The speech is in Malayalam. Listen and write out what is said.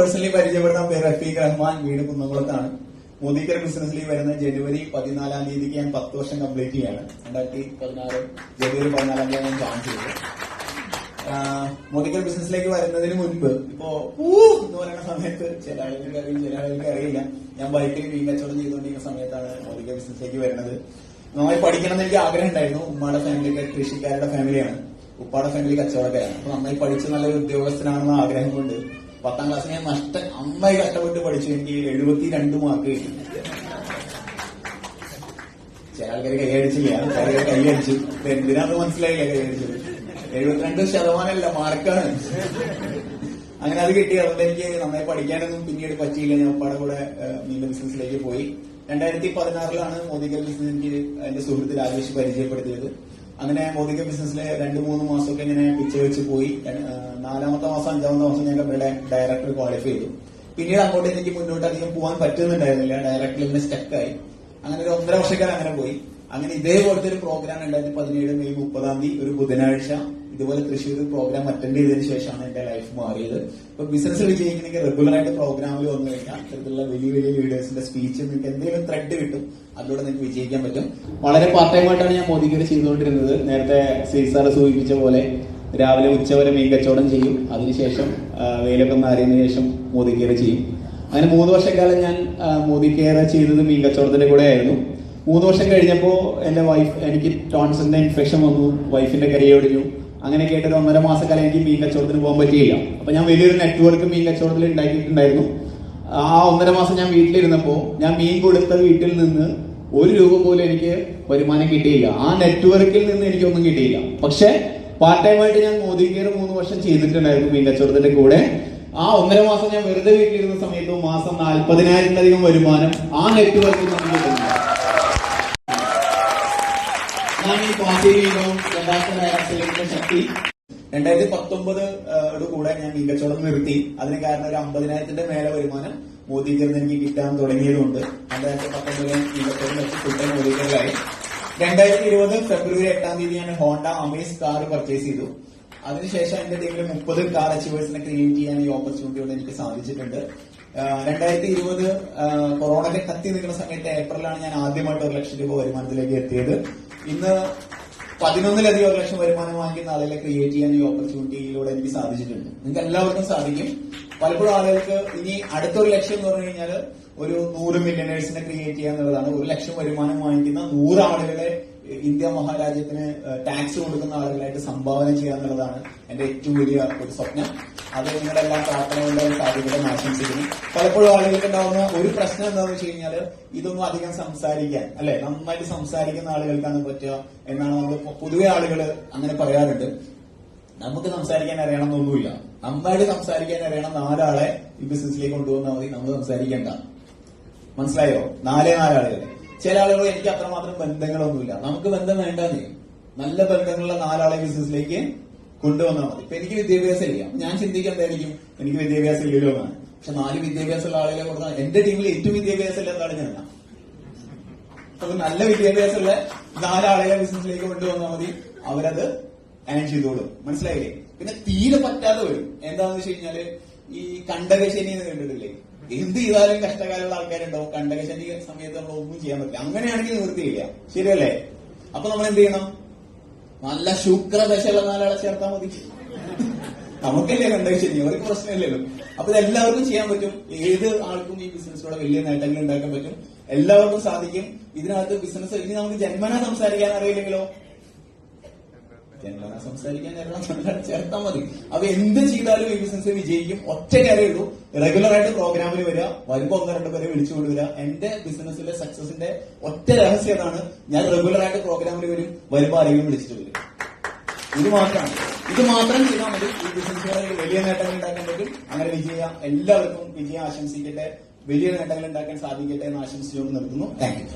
പേഴ്സണലി പരിചയപ്പെടുന്ന പേര് റഫീഖ് റഹ്മാൻ, വീട് കുന്നംകുളത്താണ്. മോദിക്കർ ബിസിനസ്സിൽ വരുന്ന ജനുവരി 14-ാം തീയതിക്ക് ഞാൻ 10 വർഷം കംപ്ലീറ്റ് ചെയ്യാണ്. 2016 ജനുവരി 14-ാം തീയതി ഞാൻ ജോയിൻ ചെയ്തു. മോദിക്കർ ബിസിനസ്സിലേക്ക് വരുന്നതിന് മുൻപ് ഇപ്പോ എന്ന് പറയുന്ന സമയത്ത് ചില ആളുകൾക്ക് അറിയും, ചില ആളുകൾക്ക് അറിയില്ല. ഞാൻ ബൈക്കിൽ മീൻ കച്ചവടം ചെയ്തുകൊണ്ടിരിക്കുന്ന സമയത്താണ് മോദിക്കർ ബിസിനസ്സിലേക്ക് വരുന്നത്. നന്നായി പഠിക്കണം എന്ന് എനിക്ക് ആഗ്രഹം ഉണ്ടായിരുന്നു. ഉമ്മയുടെ ഫാമിലിയൊക്കെ കൃഷിക്കാരുടെ ഫാമിലിയാണ്, ഉപ്പാടെ ഫാമിലി കച്ചവടക്കാരാണ്. അപ്പൊ നന്നായി പഠിച്ച് നല്ലൊരു ഉദ്യോഗസ്ഥനാണെന്ന ആഗ്രഹം കൊണ്ട് 10ാം ക്ലാസ്സിൽ ഞാൻ അമ്മായി കഷ്ടപ്പെട്ട് പഠിച്ചു. എനിക്ക് 72 മാർക്ക് കിട്ടി. ചില ആൾക്കാർ കൈയടിച്ചില്ല, കൈയടിച്ചു. എന്തിനാന്ന് മനസ്സിലായില്ല കൈയടിച്ചത്. 72% മാർക്കാണ്. അങ്ങനെ അത് കിട്ടി. അതുകൊണ്ട് എനിക്ക് നന്നായി പഠിക്കാനൊന്നും പിന്നീട് പറ്റിയില്ല. ഞാൻ ഉപ്പാടെ കൂടെ മീൻ ബിസിനസ്സിലേക്ക് പോയി. 2016-ലാണ് മോദിക്കർ ബിസിനസ് എനിക്ക് എന്റെ സുഹൃത്ത് രാജേഷ് പരിചയപ്പെടുത്തിയത്. അങ്ങനെ മോദിക്കർ ബിസിനസ്സിൽ 2-3 മാസമൊക്കെ ഇങ്ങനെ പിച്ച വെച്ച് പോയി. 4-ാമത്തെ മാസം 5-ാമത്തെ മാസം ഞാൻ ഇവിടെ ഡയറക്ടർ ക്വാളിഫൈ ചെയ്തു. പിന്നീട് അങ്ങോട്ട് എനിക്ക് മുന്നോട്ട് അധികം പോകാൻ പറ്റുന്നുണ്ടായിരുന്നില്ല. ഡയറക്ടറിൽ ഇങ്ങനെ സ്റ്റക്കായി. അങ്ങനെ ഒരു 1.5 വർഷക്കാലം അങ്ങനെ പോയി. അങ്ങനെ ഇതേപോലത്തെ ഒരു പ്രോഗ്രാം 2017 മെയ് 30-ാം തീയതി ഒരു ബുധനാഴ്ച ഇതുപോലെ തൃശ്ശൂർ പ്രോഗ്രാം അറ്റൻഡ് ചെയ്തതിനു ശേഷമാണ് എന്റെ ലൈഫ് മാറിയത്. ഇപ്പൊ ബിസിനസ് വിജയിക്കണമെങ്കിൽ റെഗുലർ ആയിട്ട് പ്രോഗ്രാമിൽ വന്നു കഴിഞ്ഞാൽ ഇത്തരത്തിലുള്ള വലിയ വലിയ ലീഡേഴ്സിന്റെ സ്പീച്ച് നിങ്ങൾക്ക് എന്തെങ്കിലും ത്രെഡ് കിട്ടും. അതിലൂടെ നിങ്ങൾക്ക് വിജയിക്കാൻ പറ്റും. വളരെ പാർട്ട് ടൈം ആയിട്ടാണ് ഞാൻ മോദിക്കർ ചെയ്തുകൊണ്ടിരുന്നത്. നേരത്തെ സാറ് സൂചിപ്പിച്ച പോലെ രാവിലെ ഉച്ചവരെ മീൻ കച്ചവടം ചെയ്യും. അതിനുശേഷം വെയിലൊക്കെ ഒന്ന് അറിയുന്നതിന് ശേഷം മോദിക്കർ ചെയ്യും. അങ്ങനെ 3 വർഷക്കാലം ഞാൻ മോദിക്കർ ചെയ്തത് മീൻ കച്ചവടത്തിന്റെ കൂടെ ആയിരുന്നു. 3 വർഷം കഴിഞ്ഞപ്പോൾ എന്റെ വൈഫ്, എനിക്ക് ടോൺസിലിന്റെ ഇൻഫെക്ഷൻ വന്നു, വൈഫിന്റെ കൈയൊടിഞ്ഞു. അങ്ങനെ കേട്ടൊരു 1.5 മാസക്കാലം എനിക്ക് മീൻ കച്ചവടത്തിന് പോകാൻ പറ്റിയില്ല. അപ്പൊ ഞാൻ വലിയൊരു നെറ്റ്വർക്ക് മീൻ കച്ചവടത്തിൽ ഉണ്ടാക്കിയിട്ടുണ്ടായിരുന്നു. ആ 1.5 മാസം ഞാൻ വീട്ടിലിരുന്നപ്പോ ഞാൻ മീൻ കൊടുത്ത വീട്ടിൽ നിന്ന് 1 രൂപ പോലും എനിക്ക് വരുമാനം കിട്ടിയില്ല. ആ നെറ്റ്വർക്കിൽ നിന്ന് എനിക്കൊന്നും കിട്ടിയില്ല. പക്ഷെ പാർട്ട് ടൈം ആയിട്ട് ഞാൻ മോദിക്കർ 3 വർഷം ചെയ്തിട്ടുണ്ടായിരുന്നു മീൻ കച്ചവടത്തിന്റെ കൂടെ. ആ 1.5 മാസം ഞാൻ വെറുതെ വീട്ടിലിരുന്ന സമയത്ത് മാസം 40,000-ലധികം വരുമാനം ആ നെറ്റ്വർക്കിൽ നിന്ന് കിട്ടുന്നുണ്ട്. ഞാൻ ഈ പാർട്ടിയിലും ശക്തി 2019 കൂടെ ഞാൻ മീൻ കച്ചവടം നിർത്തി. അതിന് കാരണം ഒരു 50,000-ന്റെ മേലെ വരുമാനം മോദിക്കറിന് എനിക്ക് കിട്ടാൻ തുടങ്ങിയതുകൊണ്ട് 2019 മീൻ കച്ചവടം വെച്ച് ഫുൾ ടൈം മോദിക്കറിലായി. 2020 ഫെബ്രുവരി 8-ാം തീയതി ഞാൻ ഹോണ്ട അമേസ് കാർ പർച്ചേസ് ചെയ്തു. അതിനുശേഷം എന്റെ ടീമിൽ 30 കാർ അച്ചീവേഴ്സിനെ ക്രിയേറ്റ് ചെയ്യാൻ ഈ ഓപ്പർച്യൂണിറ്റിയോട് എനിക്ക് സാധിച്ചിട്ടുണ്ട്. 2020 കൊറോണയ്ക്ക് കത്തി നിൽക്കുന്ന സമയത്ത് ഏപ്രിലാണ് ഞാൻ ആദ്യമായിട്ട് 1 ലക്ഷം രൂപ വരുമാനത്തിലേക്ക് എത്തിയത്. ഇന്ന് 11-ലധികം 1 ലക്ഷം വരുമാനം വാങ്ങിക്കുന്ന ആളുകളെ ക്രിയേറ്റ് ചെയ്യാൻ ഈ ഓപ്പർച്യൂണിറ്റിയിലൂടെ എനിക്ക് സാധിച്ചിട്ടുണ്ട്. നിങ്ങൾക്ക് എല്ലാവർക്കും സാധിക്കും. പലപ്പോഴും ആളുകൾക്ക് ഇനി അടുത്തൊരു ലക്ഷ്യം എന്ന് പറഞ്ഞു കഴിഞ്ഞാൽ ഒരു 100 മില്യണേഴ്സിനെ ക്രിയേറ്റ് ചെയ്യുക എന്നുള്ളതാണ്. 1 ലക്ഷം വരുമാനം വാങ്ങിക്കുന്ന 100 ആളുകളെ ഇന്ത്യ മഹാരാജ്യത്തിന് ടാക്സ് കൊടുക്കുന്ന ആളുകളായിട്ട് സംഭാവന ചെയ്യുക എന്നുള്ളതാണ് എന്റെ ഏറ്റവും വലിയ ഒരു സ്വപ്നം. അത് നിങ്ങളുടെ എല്ലാ പ്രാർത്ഥന കൊണ്ട് സാധിക്കട്ടെ ആശംസിക്കുന്നു. പലപ്പോഴും ആളുകൾക്ക് ഉണ്ടാവുന്ന ഒരു പ്രശ്നം എന്താണെന്ന് വെച്ച് കഴിഞ്ഞാൽ ഇതൊന്നും അധികം സംസാരിക്കാൻ, അല്ലെ, നന്നായിട്ട് സംസാരിക്കുന്ന ആളുകൾക്കാണ് പറ്റുക എന്നാണ് നമ്മൾ പൊതുവെ ആളുകൾ അങ്ങനെ പറയാറുണ്ട്. നമുക്ക് സംസാരിക്കാൻ അറിയണമെന്നൊന്നുമില്ല. നന്നായിട്ട് സംസാരിക്കാൻ അറിയണം 4 ആളെ ഈ ബിസിനസ്സിലേക്ക് കൊണ്ടുവന്നാൽ മതി. നമ്മൾ സംസാരിക്കേണ്ട. മനസ്സിലായോ? 4 ആളുകൾ. ചില ആളുകൾ എനിക്ക് അത്രമാത്രം ബന്ധങ്ങളൊന്നുമില്ല. നമുക്ക് ബന്ധം വേണ്ടെന്നേ. നല്ല ബന്ധങ്ങളുള്ള 4 ആളെ ബിസിനസ്സിലേക്ക് കൊണ്ടുവന്നാൽ മതി. ഇപ്പൊ എനിക്ക് വിദ്യാഭ്യാസം ഇല്ല. ഞാൻ ചിന്തിക്കാൻ എന്തായിരിക്കും, എനിക്ക് വിദ്യാഭ്യാസം ഇല്ലല്ലോ എന്നാണ്. പക്ഷെ 4 വിദ്യാഭ്യാസമുള്ള ആളുകളെ കൊടുത്താൽ എന്റെ ടീമിൽ ഏറ്റവും വിദ്യാഭ്യാസം ഇല്ലാത്ത ആള് ഞാനാണ്. അപ്പൊ നല്ല വിദ്യാഭ്യാസമുള്ള 4 ആളുകളെ ബിസിനസ്സിലേക്ക് കൊണ്ടുവന്നാൽ മതി. അവരത് ഏൺ ചെയ്തോളും. മനസ്സിലായില്ലേ? പിന്നെ തീരെ പറ്റാതെ വരും. എന്താണെന്ന് വെച്ച് കഴിഞ്ഞാല് ഈ കണ്ടകശനി എന്ന് കണ്ടിട്ടില്ലേ? എന്ത് ചെയ്താലും കഷ്ടകാലമുള്ള ആൾക്കാരുണ്ടാവും. കണ്ടകശനി സമയത്ത് നമ്മൾ ഒന്നും ചെയ്യാൻ പറ്റില്ല. അങ്ങനെയാണെങ്കിൽ നിവൃത്തിയില്ല. ശരിയല്ലേ? അപ്പൊ നമ്മൾ എന്ത് ചെയ്യണം? നല്ല ശുക്രദശയുള്ള 4 ആളെ ചേർത്താൽ മതി. നമുക്കല്ലേ കണ്ടകശനി, അവർക്ക് പ്രശ്നമില്ലല്ലോ. അപ്പൊ ഇതെല്ലാവർക്കും ചെയ്യാൻ പറ്റും. ഏത് ആൾക്കും ഈ ബിസിനസ്സിലൂടെ വലിയ നേട്ടങ്ങൾ ഉണ്ടാക്കാൻ പറ്റും. എല്ലാവർക്കും സാധിക്കും. ഇതിനകത്ത് ബിസിനസ് ഇനി നമുക്ക് ജന്മന സംസാരിക്കാൻ അറിയില്ലെങ്കിലോ? ജന്മന സംസാരിക്കാൻ ചേർത്താൽ മതി. അപ്പൊ എന്ത് ചെയ്താലും ഈ ബിസിനസ് വിജയിക്കും. ഒറ്റ കാര്യമുള്ളൂ, റെഗുലർ ആയിട്ട് പ്രോഗ്രാമിൽ വരിക. വരുമ്പോ 1-2 പേരെ വിളിച്ചുകൊണ്ടുവരിക. എന്റെ ബിസിനസ്സിലെ സക്സസിന്റെ ഒറ്റ രഹസ്യം അതാണ്. ഞാൻ റെഗുലർ ആയിട്ട് പ്രോഗ്രാമിൽ വരും. വരുമ്പോ ആരെങ്കിലും വിളിച്ചിട്ട് വരും. ഇത് മാത്രം ചെയ്താൽ മതി. ഈ ബിസിനസ്സുകാർക്ക് വലിയ നേട്ടങ്ങൾ ഉണ്ടാക്കാൻ പറ്റും. അങ്ങനെ എല്ലാവർക്കും വിജയം ആശംസിക്കട്ടെ. വലിയ നേട്ടങ്ങൾ ഉണ്ടാക്കാൻ സാധിക്കട്ടെ എന്ന് ആശംസിച്ചുകൊണ്ട് നിർത്തുന്നു. Thank you.